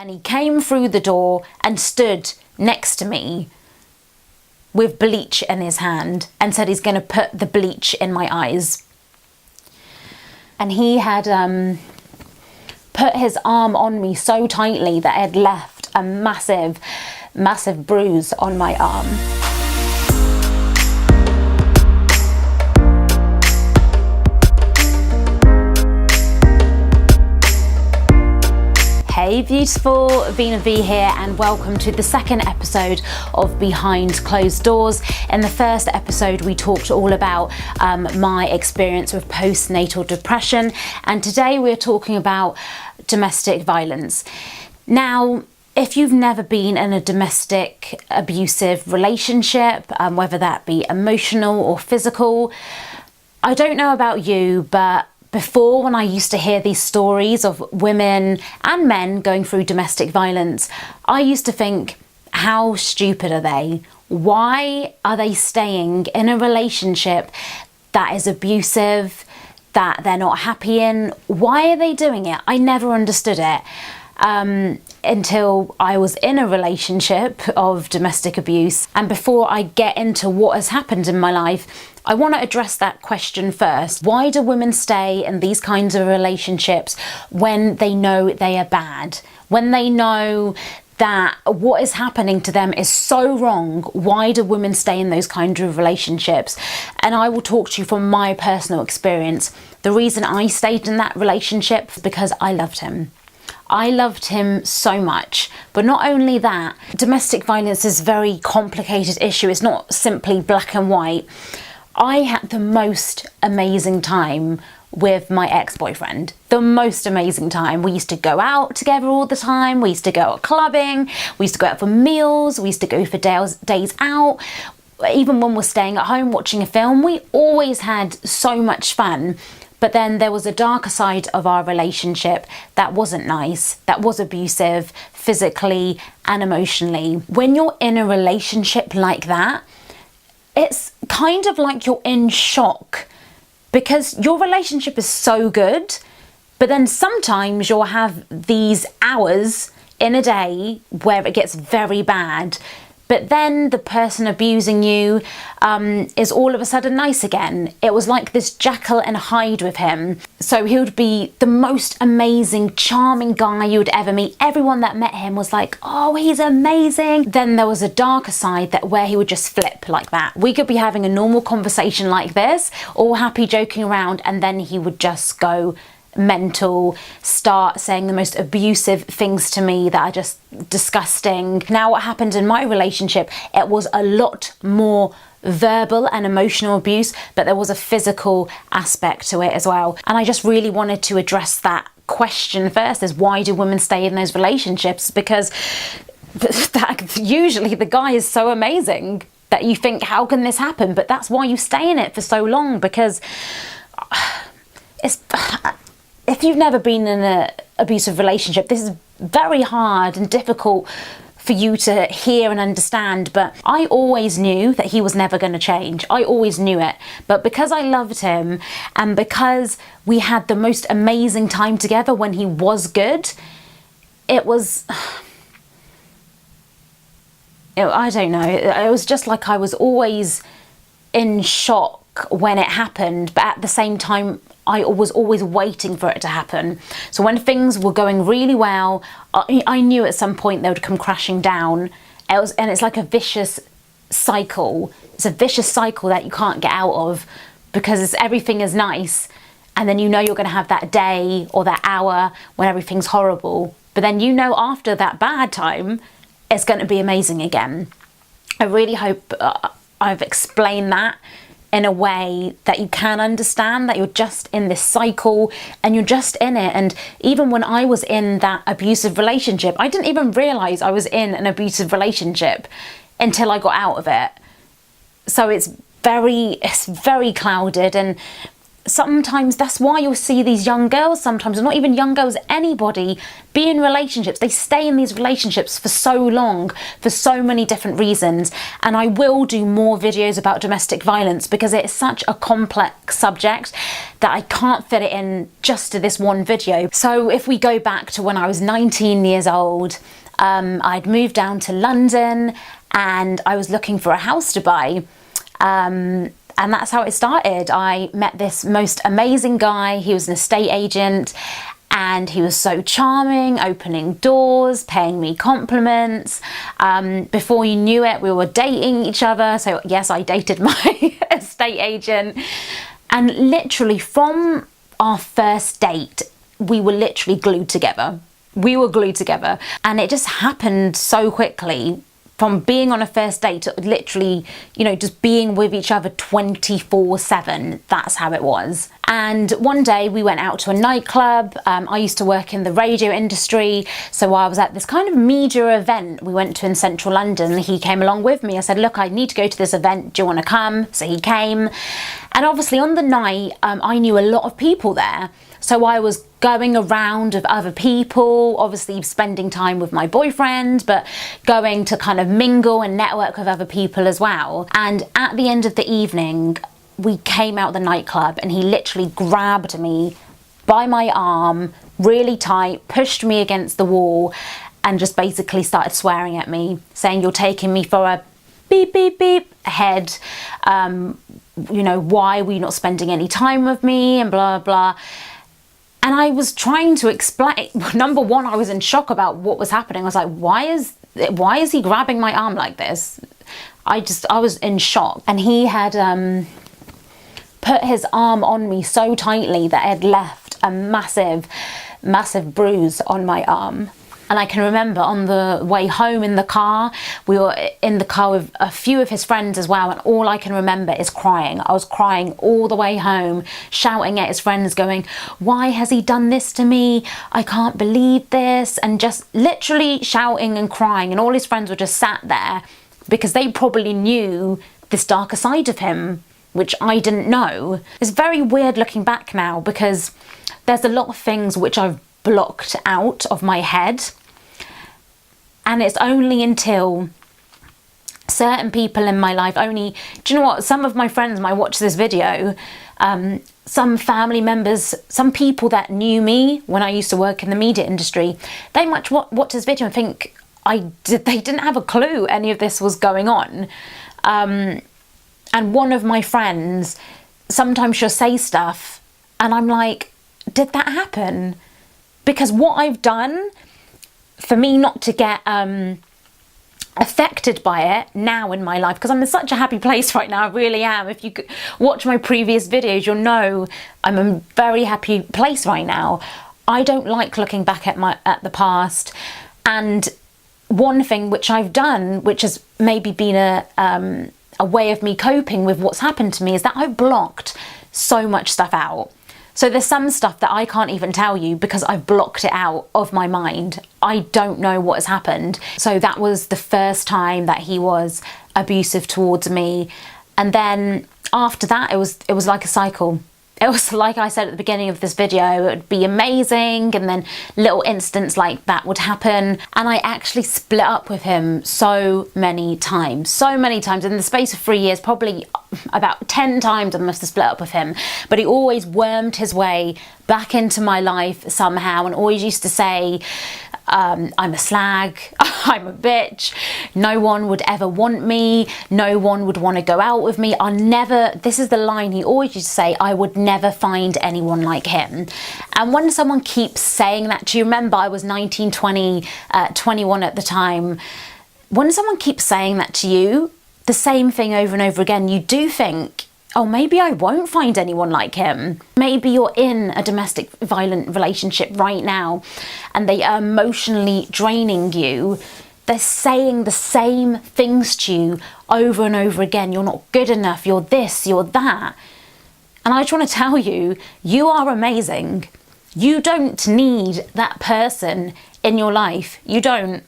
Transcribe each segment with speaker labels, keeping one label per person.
Speaker 1: and he came through the door and stood next to me with bleach in his hand and said he's going to put the bleach in my eyes. And he had put his arm on me so tightly that it had left a massive, massive bruise on my arm. Hey beautiful, Veena V here, and welcome to the second episode of Behind Closed Doors. In the first episode we talked all about my experience with postnatal depression, and today we're talking about domestic violence. Now, if you've never been in a domestic abusive relationship, whether that be emotional or physical, I don't know about you, but before, when I used to hear these stories of women and men going through domestic violence, I used to think, how stupid are they? Why are they staying in a relationship that is abusive, that they're not happy in? Why are they doing it? I never understood it until I was in a relationship of domestic abuse. And before I get into what has happened in my life, I want to address that question first. Why do women stay in these kinds of relationships when they know they are bad? When they know that what is happening to them is so wrong, why do women stay in those kinds of relationships? And I will talk to you from my personal experience. The reason I stayed in that relationship is because I loved him. I loved him so much. But not only that, domestic violence is a very complicated issue. It's not simply black and white. I had the most amazing time with my ex-boyfriend. The most amazing time. We used to go out together all the time. We used to go out clubbing. We used to go out for meals. We used to go for days out. Even when we're staying at home watching a film, we always had so much fun. But then there was a darker side of our relationship that wasn't nice, that was abusive, physically and emotionally. When you're in a relationship like that, it's kind of like you're in shock because your relationship is so good, but then sometimes you'll have these hours in a day where it gets very bad. But then the person abusing you is all of a sudden nice again. It was like this Jekyll and Hyde with him. So he would be the most amazing, charming guy you would ever meet. Everyone that met him was like, oh, he's amazing. Then there was a darker side where he would just flip like that. We could be having a normal conversation like this, all happy, joking around, and then he would just go mental, start saying the most abusive things to me that are just disgusting. Now, what happened in my relationship, it was a lot more verbal and emotional abuse, but there was a physical aspect to it as well. And I just really wanted to address that question first, is why do women stay in those relationships? Because usually the guy is so amazing that you think, how can this happen? But that's why you stay in it for so long, because if you've never been in an abusive relationship, this is very hard and difficult for you to hear and understand. But I always knew that he was never going to change. I always knew it. But because I loved him and because we had the most amazing time together when he was good, I don't know. It was just like I was always in shock when it happened, but at the same time, I was always waiting for it to happen. So when things were going really well, I knew at some point they would come crashing down. And it's like a vicious cycle. It's a vicious cycle that you can't get out of because everything is nice. And then you know you're going to have that day or that hour when everything's horrible. But then you know after that bad time, it's going to be amazing again. I really hope I've explained that in a way that you can understand, that you're just in this cycle and you're just in it. And even when I was in that abusive relationship, I didn't even realize I was in an abusive relationship until I got out of it. So it's very clouded, and sometimes that's why you'll see these young girls, sometimes not even young girls, anybody, be in relationships. They stay in these relationships for so long, for so many different reasons. And I will do more videos about domestic violence because it's such a complex subject that I can't fit it in just to this one video. So if we go back to when I was 19 years old, I'd moved down to London and I was looking for a house to buy. And that's how it started. I met this most amazing guy. He was an estate agent and he was so charming, opening doors, paying me compliments. Before you knew it, we were dating each other. So yes, I dated my estate agent. And literally from our first date, we were literally glued together. We were glued together. And it just happened so quickly. From being on a first date to literally, you know, just being with each other 24/7. That's how it was. And one day we went out to a nightclub. I used to work in the radio industry. So I was at this kind of media event we went to in central London. He came along with me. I said, look, I need to go to this event. Do you want to come? So he came. And obviously on the night, I knew a lot of people there. So I was going around with other people, obviously spending time with my boyfriend, but going to kind of mingle and network with other people as well. And at the end of the evening, we came out the nightclub and he literally grabbed me by my arm, really tight, pushed me against the wall and just basically started swearing at me, saying, you're taking me for a beep, beep, beep head. You know, why were you not spending any time with me and blah, blah. And I was trying to explain, number one, I was in shock about what was happening. I was like, why is he grabbing my arm like this? I was in shock. And he had put his arm on me so tightly that it had left a massive, massive bruise on my arm. And I can remember on the way home in the car, we were in the car with a few of his friends as well. And all I can remember is crying. I was crying all the way home, shouting at his friends going, why has he done this to me? I can't believe this. And just literally shouting and crying. And all his friends were just sat there because they probably knew this darker side of him, which I didn't know. It's very weird looking back now because there's a lot of things which I've blocked out of my head. And it's only until certain people in my life do you know what? Some of my friends might watch this video, some family members, some people that knew me when I used to work in the media industry, they might watch this video and think they didn't have a clue any of this was going on. And one of my friends, sometimes she'll say stuff and I'm like, did that happen? Because what I've done for me not to get affected by it now in my life, because I'm in such a happy place right now, I really am. If you could watch my previous videos, you'll know I'm in a very happy place right now. I don't like looking back at the past. And one thing which I've done, which has maybe been a way of me coping with what's happened to me, is that I've blocked so much stuff out. So there's some stuff that I can't even tell you because I've blocked it out of my mind. I don't know what has happened. So that was the first time that he was abusive towards me. And then after that, it was like a cycle. It was like I said at the beginning of this video, it would be amazing and then little incidents like that would happen. And I actually split up with him so many times. In the space of 3 years, probably about 10 times I must have split up with him. But he always wormed his way back into my life somehow and always used to say, I'm a slag, I'm a bitch, no one would ever want me, no one would want to go out with me, this is the line he always used to say, I would never find anyone like him. And when someone keeps saying that to you, remember I was 19, 20, 21 at the time, when someone keeps saying that to you, the same thing over and over again, you do think, oh, maybe I won't find anyone like him. Maybe you're in a domestic violent relationship right now and they are emotionally draining you. They're saying the same things to you over and over again. You're not good enough, you're this, you're that. And I just want to tell you, you are amazing. You don't need that person in your life. You don't.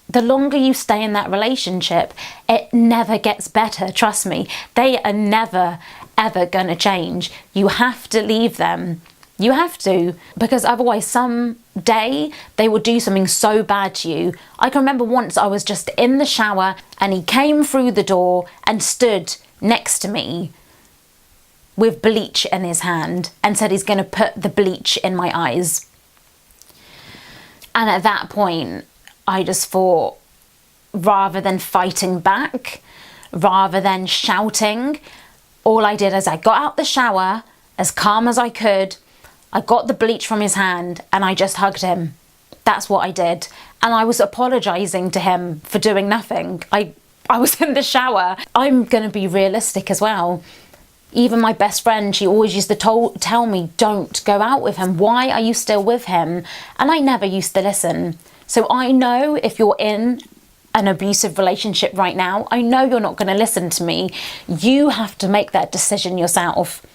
Speaker 1: The longer you stay in that relationship, it never gets better, trust me. They are never, ever gonna change. You have to leave them. You have to, because otherwise someday they will do something so bad to you. I can remember once I was just in the shower and he came through the door and stood next to me with bleach in his hand and said he's going to put the bleach in my eyes. And at that point, I just thought, rather than fighting back, rather than shouting, all I did is I got out the shower as calm as I could. I got the bleach from his hand and I just hugged him. That's what I did. And I was apologising to him for doing nothing. I was in the shower. I'm going to be realistic as well. Even my best friend, she always used to tell me, don't go out with him. Why are you still with him? And I never used to listen. So I know if you're in an abusive relationship right now, I know you're not going to listen to me. You have to make that decision yourself.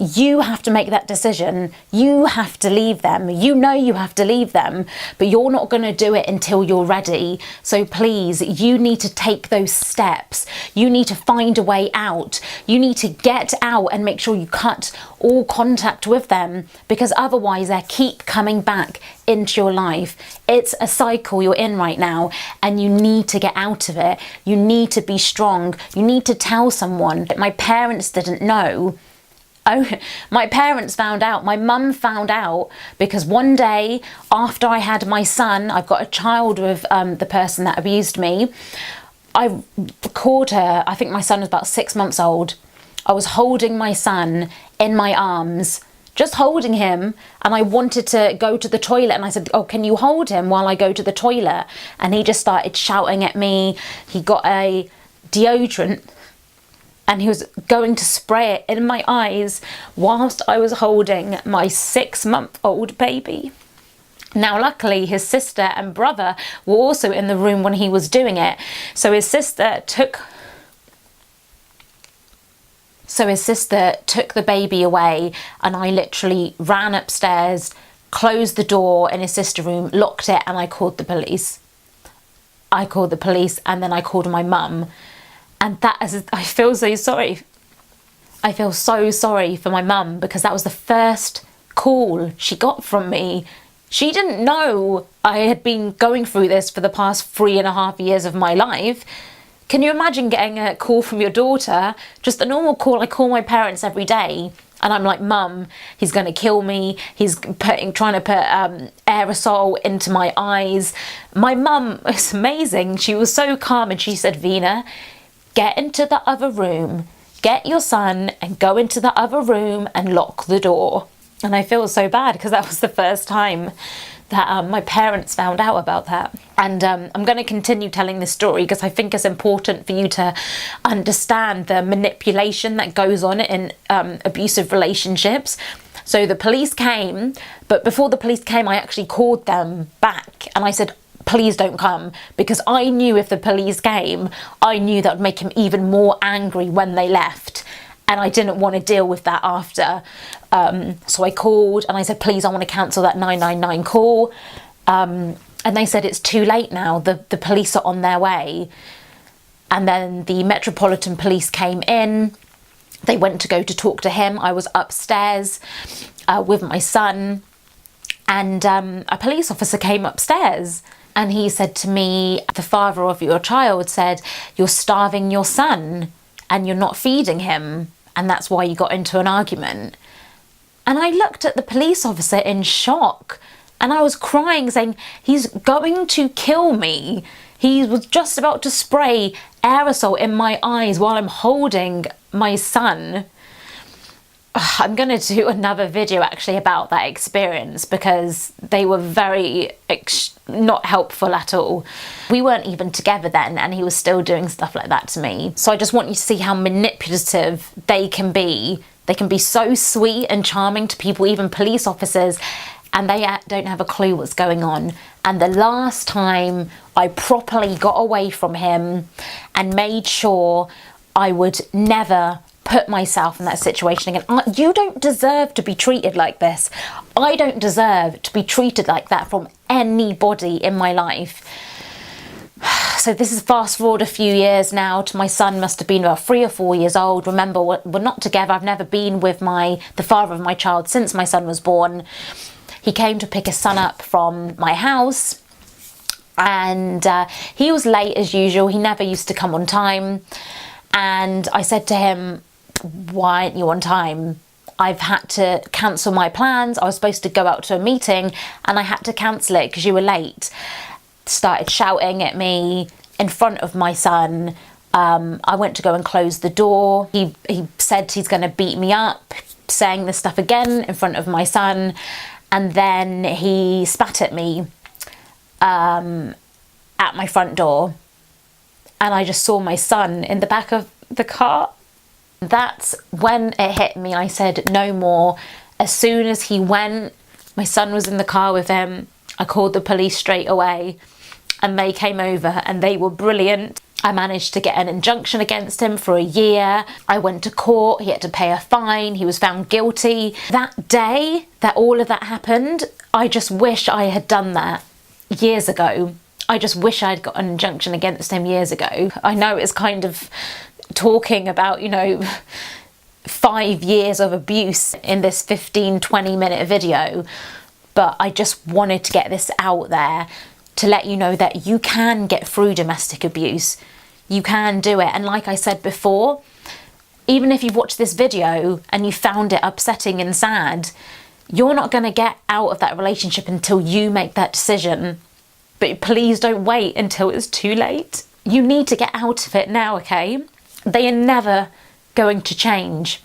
Speaker 1: You have to make that decision. You have to leave them. You know you have to leave them, but you're not going to do it until you're ready. So please, you need to take those steps. You need to find a way out. You need to get out and make sure you cut all contact with them, because otherwise they keep coming back into your life. It's a cycle you're in right now and you need to get out of it. You need to be strong. You need to tell someone. My parents didn't know. Oh, my parents found out. My mum found out because one day after I had my son, I've got a child with the person that abused me. I called her. I think my son was about 6 months old. I was holding my son in my arms, just holding him, and I wanted to go to the toilet, and I said, oh, can you hold him while I go to the toilet? And he just started shouting at me. He got a deodorant and he was going to spray it in my eyes whilst I was holding my 6-month-old baby. Now, luckily, his sister and brother were also in the room when he was doing it. So his sister took the baby away, and I literally ran upstairs, closed the door in his sister's room, locked it, and I called the police. I called the police and then I called my mum. And I feel so sorry. I feel so sorry for my mum, because that was the first call she got from me. She didn't know I had been going through this for the past 3.5 years of my life. Can you imagine getting a call from your daughter? Just a normal call. I call my parents every day and I'm like, Mum, he's going to kill me. He's trying to put aerosol into my eyes. My mum is amazing. She was so calm and she said, Veena, get into the other room, get your son and go into the other room and lock the door. And I feel so bad because that was the first time that my parents found out about that. And I'm going to continue telling this story because I think it's important for you to understand the manipulation that goes on in abusive relationships. So the police came, but before the police came, I actually called them back and I said, please don't come, because I knew if the police came, I knew that would make him even more angry when they left. And I didn't want to deal with that after. So I called and I said, please, I want to cancel that 999 call. And they said, it's too late now. The police are on their way. And then the Metropolitan Police came in. They went to go to talk to him. I was upstairs with my son. And a police officer came upstairs. And he said to me, the father of your child said, you're starving your son and you're not feeding him. And that's why you got into an argument. And I looked at the police officer in shock and I was crying, saying, he's going to kill me. He was just about to spray aerosol in my eyes while I'm holding my son. I'm going to do another video actually about that experience because they were very not helpful at all. We weren't even together then and he was still doing stuff like that to me. So I just want you to see how manipulative they can be. They can be so sweet and charming to people, even police officers, and they don't have a clue what's going on. And the last time I properly got away from him and made sure I would never put myself in that situation again. You don't deserve to be treated like this. I don't deserve to be treated like that from anybody in my life. So this is fast forward a few years now to my son must have been about 3 or 4 years old. Remember, we're not together. I've never been with the father of my child since my son was born. He came to pick his son up from my house, and he was late as usual. He never used to come on time. And I said to him, why aren't you on time? I've had to cancel my plans. I was supposed to go out to a meeting and I had to cancel it because you were late. Started shouting at me in front of my son. I went to go and close the door. He said he's going to beat me up, saying this stuff again in front of my son. And then he spat at me at my front door. And I just saw my son in the back of the car. That's when it hit me. I said, no more. As soon as he went, my son was in the car with him. I called the police straight away and they came over and they were brilliant. I managed to get an injunction against him for a year. I went to court. He had to pay a fine. He was found guilty. That day that all of that happened, I just wish I had done that years ago. I just wish I'd got an injunction against him years ago. I know it's kind of talking about, 5 years of abuse in this 15-20 minute video, but I just wanted to get this out there to let you know that you can get through domestic abuse. You can do it. And like I said before, even if you've watched this video and you found it upsetting and sad, you're not going to get out of that relationship until you make that decision. But please don't wait until it's too late. You need to get out of it now, okay? They are never going to change.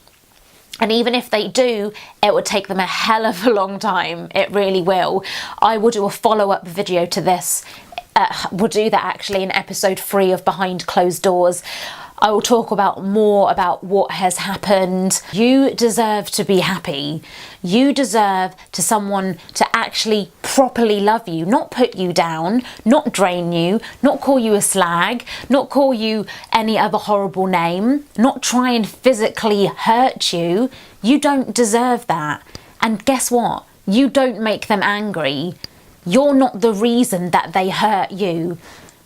Speaker 1: And even if they do, it would take them a hell of a long time. It really will. I will do a follow-up video to this. We'll do that actually in episode 3 of Behind Closed Doors. I will talk more about what has happened. You deserve to be happy. You deserve someone to actually properly love you, not put you down, not drain you, not call you a slag, not call you any other horrible name, not try and physically hurt you. You don't deserve that. And guess what? You don't make them angry. You're not the reason that they hurt you.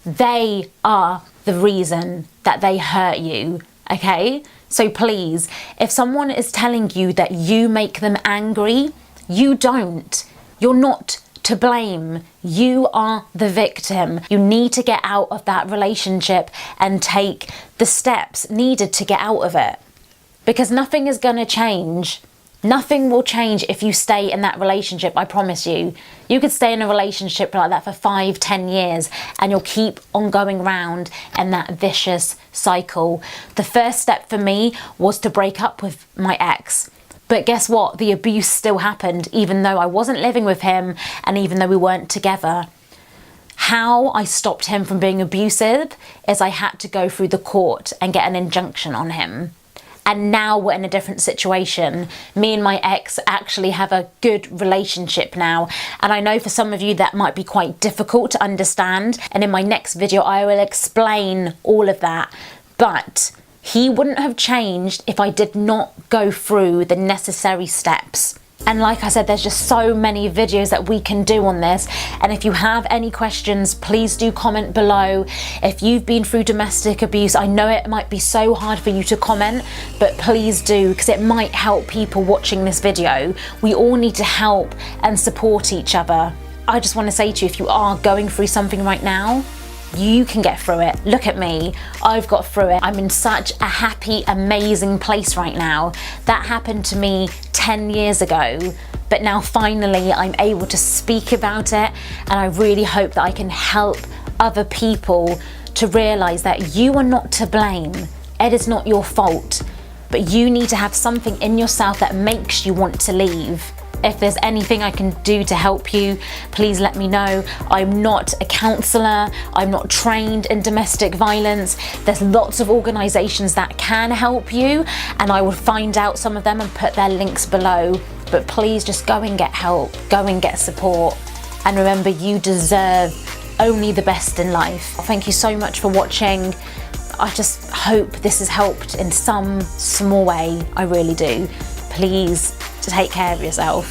Speaker 1: They are the reason that they hurt you, okay? So please, if someone is telling you that you make them angry, you don't. You're not to blame. You are the victim. You need to get out of that relationship and take the steps needed to get out of it. Because nothing is going to change. Nothing will change if you stay in that relationship, I promise you. You could stay in a relationship like that for 5-10 years and you'll keep on going round in that vicious cycle. The first step for me was to break up with my ex. But guess what? The abuse still happened even though I wasn't living with him and even though we weren't together. How I stopped him from being abusive is I had to go through the court and get an injunction on him. And now we're in a different situation. Me and my ex actually have a good relationship now. And I know for some of you that might be quite difficult to understand. And in my next video, I will explain all of that. But he wouldn't have changed if I did not go through the necessary steps. And like I said, there's just so many videos that we can do on this. And if you have any questions, please do comment below. If you've been through domestic abuse, I know it might be so hard for you to comment, but please do, because it might help people watching this video. We all need to help and support each other. I just want to say to you, if you are going through something right now, you can get through it. Look at me. I've got through it. I'm in such a happy, amazing place right now. That happened to me 10 years ago, but now finally I'm able to speak about it, and I really hope that I can help other people to realize that you are not to blame. It is not your fault, but you need to have something in yourself that makes you want to leave. If there's anything I can do to help you, please let me know. I'm not a counsellor. I'm not trained in domestic violence. There's lots of organisations that can help you, and I will find out some of them and put their links below. But please just go and get help, go and get support. And remember, you deserve only the best in life. Thank you so much for watching. I just hope this has helped in some small way. I really do. Please take care of yourself,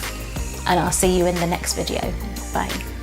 Speaker 1: and I'll see you in the next video. Bye.